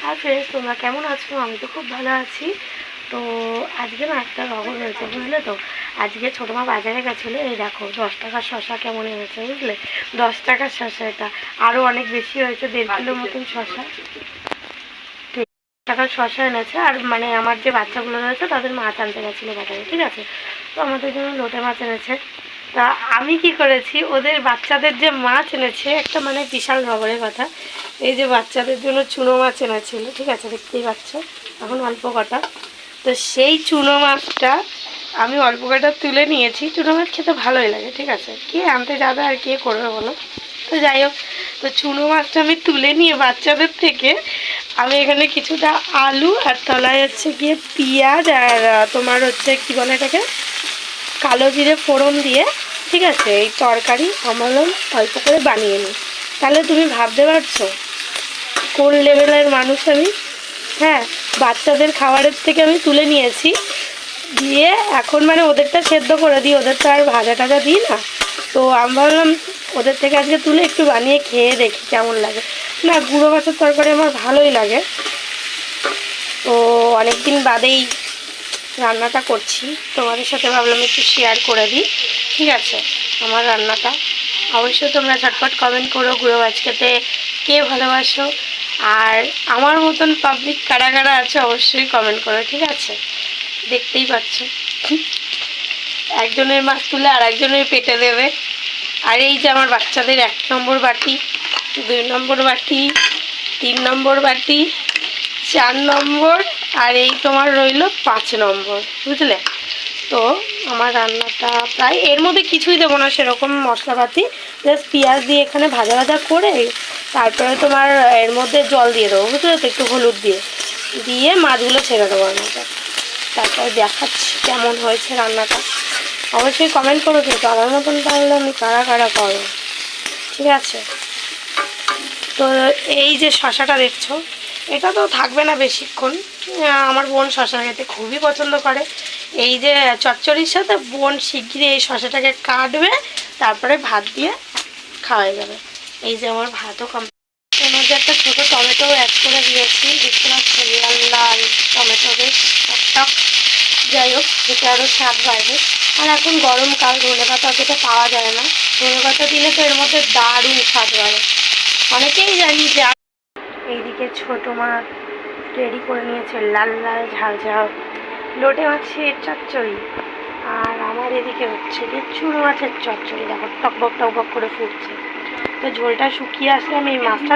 আর friends, তোমরা কেমন আছো? আমি তো খুব ভালো আছি। তো আজকে না একটা খবর হয়েছে, বুঝলে তো। আজকে ছোটো মা বাজারে গেছিলো। এই দেখো 10 টাকার শশা কেমন হয়েছে, বুঝলে। 10 টাকার শশা, এটা আরও অনেক বেশি হয়েছে, 1.5 কিলো মতন শশা। টাকার শশা এনেছে। আর মানে আমার যে বাচ্চাগুলো রয়েছে তাদের মাছ আনতে গেছিলো বাজারে, ঠিক আছে। তো আমাদের জন্য লোটে মাছ এনেছে। তা আমি কি করেছি, ওদের বাচ্চাদের যে মাছ এনেছে একটা মানে বিশাল খবরের কথা। এই যে বাচ্চাদের জন্য চুনো মাছ এনেছিল, ঠিক আছে, দেখতেই পাচ্ছ এখন অল্প কটা। তো সেই চুনো মাছটা আমি অল্প কটা তুলে নিয়েছি। চুনো মাছ খেতে ভালোই লাগে, ঠিক আছে, কে আনতে যাবে আর কে করবে বলো। তো যাই হোক, তো চুনো মাছটা আমি তুলে নিয়ে বাচ্চাদের থেকে আমি এখানে কিছুটা আলু আর তলায় হচ্ছে গিয়ে পেঁয়াজ আর তোমার হচ্ছে কি বলে এটাকে, কালো জিরে ফোড়ন দিয়ে, ঠিক আছে, এই তরকারি আমার অল্প করে বানিয়ে নিই। তাহলে তুমি ভাবতে পারছো কোন লেভেলের মানুষ আমি। হ্যাঁ, বাচ্চাদের খাবারের থেকে আমি তুলে নিয়েছি, দিয়ে এখন মানে ওদেরটা সেদ্ধ করে দিই, ওদের তো আর ভাজা টাজা দিই না। তো আমি ভাবলাম ওদের থেকে আজকে তুলে একটু বানিয়ে খেয়ে দেখি কেমন লাগে। না, গুঁড়ো মাছের তরকারি আমার ভালোই লাগে। তো অনেকদিন বাদেই রান্নাটা করছি, তোমাদের সাথে ভাবলাম একটু শেয়ার করে দিই, ঠিক আছে, আমার রান্নাটা। অবশ্যই তোমরা ঝটপট কমেন্ট করো গুঁড়ো মাছ খেতে কে ভালোবাসো, আর আমার মতন পাবলিক কারা কারা আছে অবশ্যই কমেন্ট করো, ঠিক আছে। দেখতেই পাচ্ছ একজনের মাছ তুলে আর একজনের পেটে দেবে। আর এই যে আমার বাচ্চাদের 1 নম্বর বাটি, 2 নম্বর বাটি, 3 নম্বর বাটি, 4 নম্বর, আর এই তোমার রইল 5 নম্বর, বুঝলে। তো আমার রান্নাটা প্রায়, এর মধ্যে কিছুই দেবো না সেরকম মশলাপাতি, জাস্ট পেঁয়াজ দিয়ে এখানে ভাজা ভাজা করে তারপরে তোমার এর মধ্যে জল দিয়ে দেবো, বুঝলে তো, একটু হলুদ দিয়ে দিয়ে মাছগুলো ছেড়ে দেবো এর মধ্যে। তারপরে দেখাচ্ছি কেমন হয়েছে রান্নাটা। অবশ্যই কমেন্ট করো কিন্তু আমার মতন তাহলে আমি কারা কারা করো, ঠিক আছে। তো এই যে শশাটা দেখছো, এটা তো থাকবে না বেশিক্ষণ। আমার বোন শশা খেতে খুবই পছন্দ করে। এই যে চচ্চড়ির সাথে বোন শিগগিরই এই শশাটাকে কাটবে, তারপরে ভাত দিয়ে খাওয়া যাবে। এই যে আমার ভাতও কমপ্লিট। এর মধ্যে একটা ছোটো টমেটো অ্যাড করে দিয়েছি, দেখতে পাচ্ছি লাল লাল টমেটো, বেশ টকটক। যাই হোক, যেটা আরও স্বাদ বাড়বে। আর এখন গরমকাল, ধনেপাতা অতটা পাওয়া যায় না, ধনেপাতা দিলে তো এর মধ্যে দারুণ স্বাদ বাড়ে। অনেকেই জানি যে। এইদিকে ছোটো মাছ রেডি করে নিয়েছে, লাল লাল ঝাল ঝাল লোটে মাছের চচ্চড়ি। আর আমার এদিকে হচ্ছে যে চুনো মাছের চচ্চড়ি, দেখো টকবক টকবক করে ফুটছে। তো ঝোলটা শুকিয়ে আসলে আমি এই মাছটা